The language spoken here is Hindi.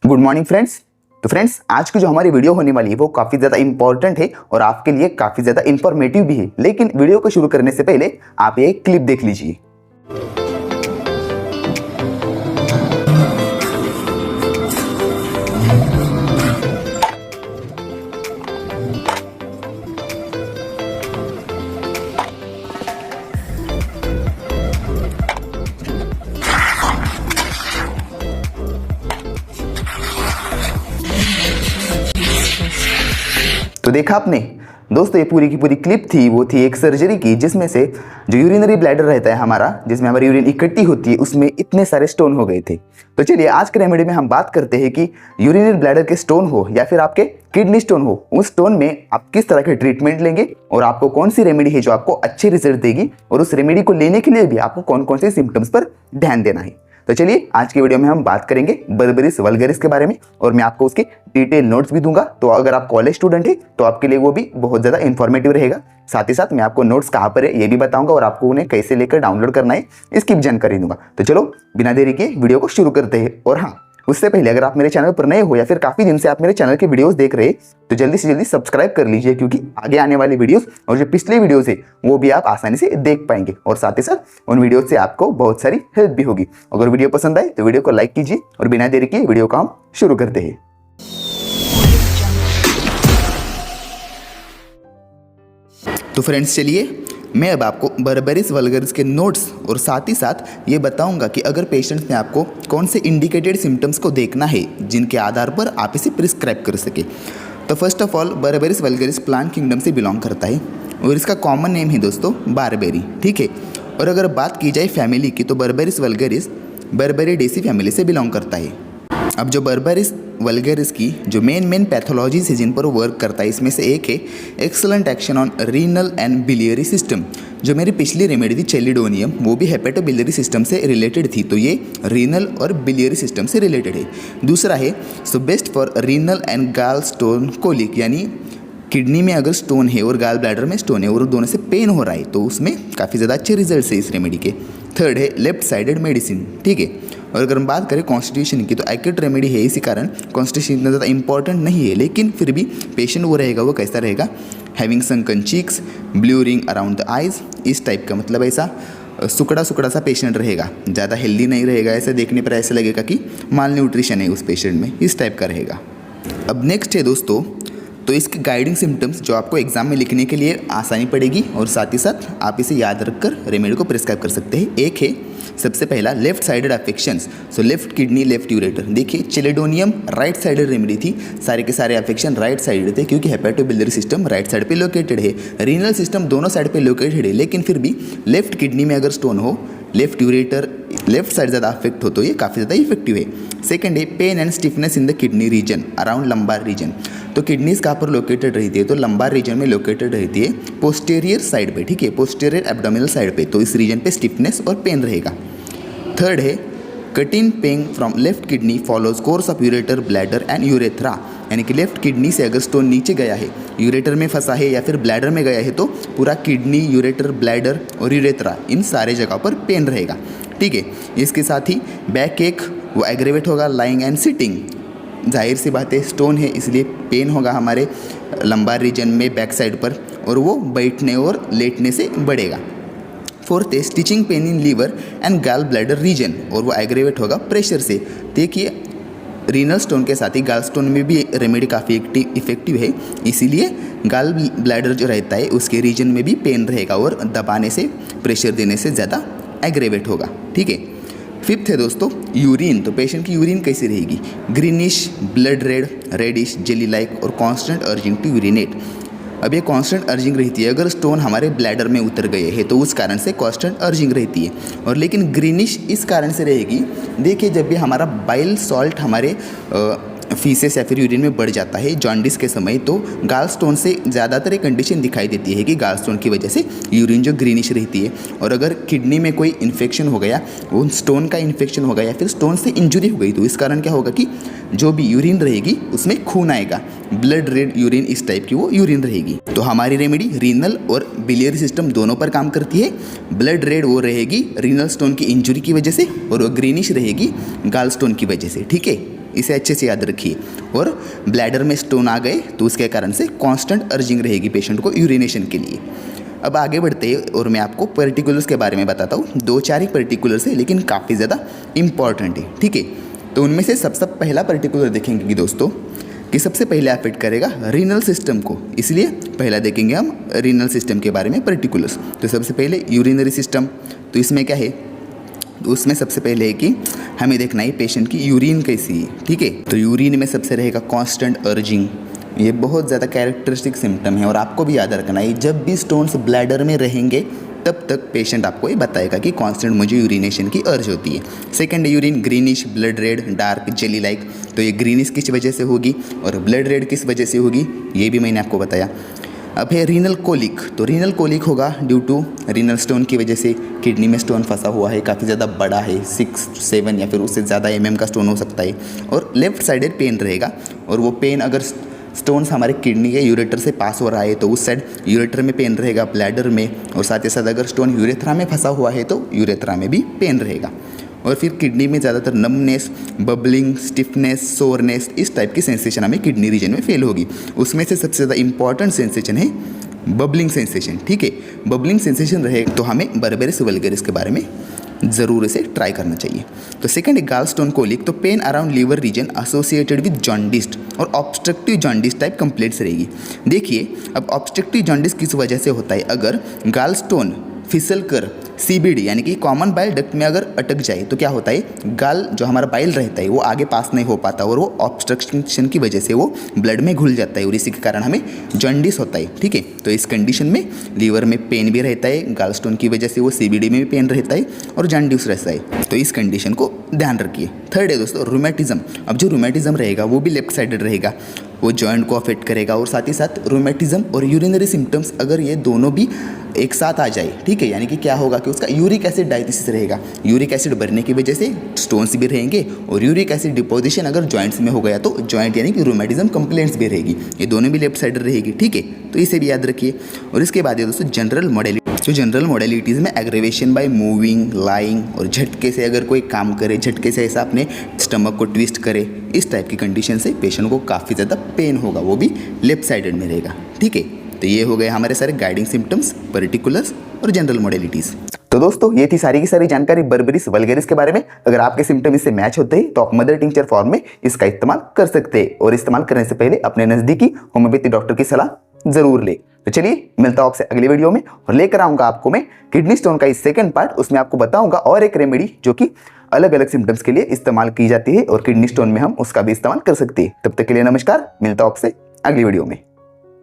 Good morning friends. तो फ्रेंड्स, आज की जो हमारी वीडियो होने वाली है वो काफ़ी ज़्यादा इंपॉर्टेंट है और आपके लिए काफ़ी ज़्यादा इंफॉर्मेटिव भी है। लेकिन वीडियो को शुरू करने से पहले आप ये क्लिप देख लीजिए। तो देखा आपने दोस्तों, ये पूरी की पूरी क्लिप थी, वो थी एक सर्जरी की जिसमें से जो यूरिनरी ब्लैडर रहता है हमारा, जिसमें हमारी यूरिन इकट्ठी होती है, उसमें इतने सारे स्टोन हो गए थे। तो चलिए आज के रेमेडी में हम बात करते हैं कि यूरिनरी ब्लैडर के स्टोन हो या फिर आपके किडनी स्टोन हो, उस स्टोन में आप किस तरह के ट्रीटमेंट लेंगे और आपको कौन सी रेमेडी है जो आपको अच्छे रिजल्ट देगी, और उस रेमेडी को लेने के लिए भी आपको कौन कौन से सिम्टम्स पर ध्यान देना है। तो चलिए आज की वीडियो में हम बात करेंगे बर्बेरिस वल्गैरिस के बारे में, और मैं आपको उसके डिटेल नोट्स भी दूंगा। तो अगर आप कॉलेज स्टूडेंट हैं तो आपके लिए वो भी बहुत ज़्यादा इंफॉर्मेटिव रहेगा। साथ ही साथ मैं आपको नोट्स कहाँ पर है ये भी बताऊंगा और आपको उन्हें कैसे लेकर डाउनलोड करना है इसकी भी जानकारी दूंगा। तो चलो बिना देरी के वीडियो को शुरू करते हैं। और हाँ, उससे पहले अगर आप मेरे चैनल पर नए हो या फिर काफ़ी दिन से आप मेरे चैनल के वीडियोस देख रहे हैं तो जल्दी से जल्दी सब्सक्राइब कर लीजिए, क्योंकि आगे आने वाली वीडियोस और जो पिछले वीडियोस है वो भी आप आसानी से देख पाएंगे, और साथ ही साथ उन वीडियोस से आपको बहुत सारी हेल्प भी होगी। अगर वीडियो पसंद आए तो वीडियो को लाइक कीजिए और बिना देरी के वीडियो को हम शुरू करते हैं। तो फ्रेंड्स चलिए मैं अब आपको बर्बेरिस वल्गैरिस के नोट्स और साथ ही साथ ये बताऊंगा कि अगर पेशेंट्स में आपको कौन से इंडिकेटेड सिम्टम्स को देखना है जिनके आधार पर आप इसे प्रिस्क्राइब कर सके। तो first of all, berberis vulgaris plant kingdom से बिलोंग करता है और इसका कॉमन नेम है दोस्तों बारबेरी, ठीक है। और अगर बात की जाए फैमिली की तो बर्बेरिस वल्गैरिस बर्बेरिडेसी फैमिली से बिलोंग करता है। अब जो बर्बेरिस वल्गैरिस की जो मेन पैथोलॉजीज है जिन पर वो वर्क करता है, इसमें से एक है excellent action on renal and biliary system. जो मेरी पिछली रेमेडी थी चेलिडोनियम, वो भी हेपेटोबिलियरी सिस्टम से रिलेटेड थी, तो ये रीनल और बिलियरी सिस्टम से रिलेटेड है। दूसरा है so best for renal and गाल स्टोन कोलिक, यानी किडनी में अगर स्टोन है और गाल ब्लैडर में स्टोन है और दोनों से पेन हो रहा है तो उसमें काफ़ी ज़्यादा अच्छे रिजल्ट है इस रेमेडी के। थर्ड है लेफ्ट साइडेड मेडिसिन, ठीक है। और अगर हम बात करें कॉन्स्टिट्यूशन की तो एक्यूट रेमेडी है, इसी कारण कॉन्स्टिट्यूशन इतना ज़्यादा इंपॉर्टेंट नहीं है, लेकिन फिर भी पेशेंट वो रहेगा वो कैसा रहेगा, having sunken cheeks, blue ring around the eyes, इस टाइप का, मतलब ऐसा सुकड़ा सा पेशेंट रहेगा, ज़्यादा हेल्दी नहीं रहेगा। ऐसे देखने पर ऐसा लगेगा कि माल न्यूट्रिशन है उस पेशेंट में, इस टाइप का रहेगा। अब नेक्स्ट है दोस्तों, तो इसके गाइडिंग सिम्टम्स जो आपको एग्जाम में लिखने के लिए आसानी पड़ेगी और साथ ही साथ आप इसे याद रखकर रेमेडी को प्रिस्क्राइब कर सकते हैं। एक है सबसे पहला left sided affections, so left kidney left ureter. देखिए चेलिडोनियम राइट साइडेड रेमेडी थी, सारे के सारे अफेक्शन राइट साइडेड थे क्योंकि हेपेटोबिलियरी सिस्टम राइट साइड पे लोकेटेड है, रीनल सिस्टम दोनों साइड पे लोकेटेड है, लेकिन फिर भी लेफ्ट किडनी में अगर स्टोन हो, लेफ्ट यूरेटर लेफ्ट साइड ज़्यादा अफेक्ट हो तो ये काफ़ी ज़्यादा इफेक्टिव है। सेकंड है pain and stiffness in the kidney region around lumbar region. तो किडनीज कहाँ पर लोकेटेड रहती है, तो लंबार रीजन में लोकेटेड रहती है पोस्टीरियर साइड पे, ठीक है, पोस्टीरियर एब्डोमिनल साइड पे, तो इस रीजन पे स्टिफनेस और पेन रहेगा। थर्ड है cutting pain from left kidney follows course of ureter bladder and urethra, यानी कि लेफ्ट किडनी से अगर स्टोन नीचे गया है, यूरेटर में फंसा है या फिर ब्लैडर में गया है तो पूरा किडनी, यूरेटर, ब्लैडर और यूरेथ्रा इन सारे जगह पर पेन रहेगा, ठीक है। इसके साथ ही बैक एक वो एग्रेवेट होगा लाइंग एंड सिटिंग, जाहिर सी बात है स्टोन है इसलिए पेन होगा हमारे लंबार रीजन में बैक साइड पर, और वो बैठने और लेटने से बढ़ेगा। फोर्थ है stitching pain in liver and gall bladder region, और वो एग्रेवेट होगा प्रेशर से। देखिए रीनल स्टोन के साथ ही गाल स्टोन में भी रेमेडी काफ़ी इफेक्टिव है, इसीलिए गाल ब्लैडर जो रहता है उसके रीजन में भी पेन रहेगा और दबाने से, प्रेशर देने से ज़्यादा एग्रेवेट होगा, ठीक है। फिफ्थ है दोस्तों यूरिन, तो पेशेंट की यूरिन कैसी रहेगी, greenish, blood red, reddish, jelly like और कांस्टेंट अर्जिंग टू यूरिनेट। अब ये कांस्टेंट अर्जिंग रहती है अगर स्टोन हमारे ब्लैडर में उतर गए हैं तो उस कारण से कांस्टेंट अर्जिंग रहती है, और लेकिन ग्रीनिश इस कारण से रहेगी, देखिए जब भी हमारा बाइल सॉल्ट हमारे फीसेस या फिर यूरिन में बढ़ जाता है जॉन्डिस के समय, तो गाल स्टोन से ज़्यादातर एक कंडीशन दिखाई देती है कि गाल स्टोन की वजह से यूरिन जो ग्रीनिश रहती है। और अगर किडनी में कोई इन्फेक्शन हो गया, वो स्टोन का इन्फेक्शन हो गया या फिर स्टोन से इंजुरी हो गई, तो इस कारण क्या होगा कि जो भी यूरिन रहेगी उसमें खून आएगा, ब्लड रेड यूरिन, इस टाइप की वो यूरिन रहेगी। तो हमारी रेमेडी रीनल और बिलियरी सिस्टम दोनों पर काम करती है। ब्लड रेड वो रहेगी रीनल स्टोन की इंजुरी की वजह से और वो ग्रीनिश रहेगी गाल स्टोन की वजह से, ठीक है। इसे अच्छे से याद रखिए। और ब्लैडर में स्टोन आ गए तो उसके कारण से कांस्टेंट अर्जिंग रहेगी पेशेंट को यूरिनेशन के लिए। अब आगे बढ़ते हैं और मैं आपको पर्टिकुलर्स के बारे में बताता हूँ। 2-4 ही पर्टिकुलर्स है लेकिन काफ़ी ज़्यादा इंपॉर्टेंट है, ठीक है। तो उनमें से सबसे पहला पर्टिकुलर देखेंगे कि दोस्तों कि सबसे पहले अफेक्ट करेगा रीनल सिस्टम को, इसलिए पहला देखेंगे हम रीनल सिस्टम के बारे में पर्टिकुलर्स। तो सबसे पहले यूरिनरी सिस्टम, तो इसमें क्या है, तो उसमें सबसे पहले है कि हमें देखना है पेशेंट की यूरिन कैसी है, ठीक है। तो यूरिन में सबसे रहेगा कांस्टेंट अर्जिंग, ये बहुत ज़्यादा कैरेक्टरिस्टिक सिम्टम है और आपको भी याद रखना है जब भी स्टोन्स ब्लैडर में रहेंगे तब तक पेशेंट आपको ये बताएगा कि कांस्टेंट मुझे यूरिनेशन की अर्ज होती है। Second urine greenish, blood red, dark, jelly like. तो ये ग्रीनिश किस वजह से होगी और ब्लड रेड किस वजह से होगी ये भी मैंने आपको बताया। अब है रीनल कोलिक, तो रीनल कोलिक होगा ड्यू टू रीनल स्टोन की वजह से, किडनी में स्टोन फंसा हुआ है, काफ़ी ज़्यादा बड़ा है, 6-7 या फिर उससे ज़्यादा mm का स्टोन हो सकता है और लेफ्ट साइडेड पेन रहेगा। और वो पेन अगर स्टोन्स हमारे किडनी के यूरेटर से पास हो रहा है तो उस साइड यूरेटर में पेन रहेगा, ब्लैडर में, और साथ ही साथ अगर स्टोन यूरेथ्रा में फंसा हुआ है तो यूरेथ्रा में भी पेन रहेगा। और फिर किडनी में ज़्यादातर नमनेस, बबलिंग, स्टिफनेस, सोरनेस, इस टाइप की सेंसेशन हमें किडनी रीजन में फील होगी। उसमें से सबसे ज़्यादा इंपॉर्टेंट सेंसेशन है बबलिंग सेंसेशन, ठीक है। बबलिंग सेंसेशन रहे तो हमें बर्बेरिस वल्गैरिस के बारे में ज़रूर इसे ट्राई करना चाहिए। तो सेकंड है गालस्टोन कोलिक, तो pain around liver region associated with jaundice और ऑब्स्ट्रक्टिव जॉन्डिस टाइप कंप्लेंट्स रहेगी। देखिए अब ऑब्स्ट्रक्टिव जॉन्डिस किस वजह से होता है, अगर गालस्टोन फिसल कर सीबीडी यानी कि कॉमन बाइल डक्ट में अगर अटक जाए तो क्या होता है, गाल जो हमारा बाइल रहता है वो आगे पास नहीं हो पाता और वो ऑब्स्ट्रक्शन की वजह से वो ब्लड में घुल जाता है और इसी के कारण हमें जॉन्डिस होता है, ठीक है। तो इस कंडीशन में लीवर में पेन भी रहता है, गालस्टोन की वजह से वो सीबीडी में भी पेन रहता है और जॉन्डिस रहता है, तो इस कंडीशन को ध्यान रखिए। थर्ड है दोस्तों रूमेटिज्म। अब जो रूमेटिज्म रहेगा वो भी लेफ्ट साइडेड रहेगा, वो जॉइंट को अफेक्ट करेगा और साथ ही साथ रूमेटिज्म और यूरिनरी सिम्टम्स अगर ये दोनों भी एक साथ आ जाए, ठीक है, यानी कि क्या होगा कि उसका यूरिक एसिड डायथिसिस रहेगा, यूरिक एसिड बढ़ने की वजह से स्टोन्स भी रहेंगे और यूरिक एसिड डिपोजिशन अगर जॉइंट्स में हो गया तो जॉइंट यानी कि रूमेटिज्म कंप्लेंट्स भी रहेगी, ये दोनों भी लेफ्ट साइड रहेगी, ठीक है। तो इसे भी याद रखिए। और इसके बाद ये दोस्तों जनरल मॉडलिटी, तो जनरल मॉडलिटीज़ में एग्रेवेशन बाय मूविंग, लाइंग और झटके से अगर कोई काम करे, झटके से ऐसा अपने स्टमक को ट्विस्ट करे, इस टाइप की कंडीशन से पेशेंट को काफ़ी ज़्यादा पेन होगा, वो भी लेफ्ट साइडेड में रहेगा, ठीक है। तो ये हो गए हमारे सारे गाइडिंग सिम्टम्स, पर्टिकुलर्स और जनरल मॉडलिटीज़। तो दोस्तों ये थी सारी की सारी जानकारी बर्बेरिस वल्गैरिस के बारे में। अगर आपके सिम्टम इससे मैच होते हैं तो आप मदर टिंचर फॉर्म में इसका इस्तेमाल कर सकते हैं और इस्तेमाल करने से पहले अपने नज़दीकी होम्योपैथी डॉक्टर की सलाह जरूर ले। तो चलिए मिलता हूं आपसे अगली वीडियो में और लेकर आऊंगा आपको मैं किडनी स्टोन का इस सेकंड पार्ट, उसमें आपको बताऊंगा और एक रेमेडी जो कि अलग अलग सिम्टम्स के लिए इस्तेमाल की जाती है और किडनी स्टोन में हम उसका भी इस्तेमाल कर सकते हैं। तब तक के लिए नमस्कार, मिलता हूं आपसे अगली वीडियो में।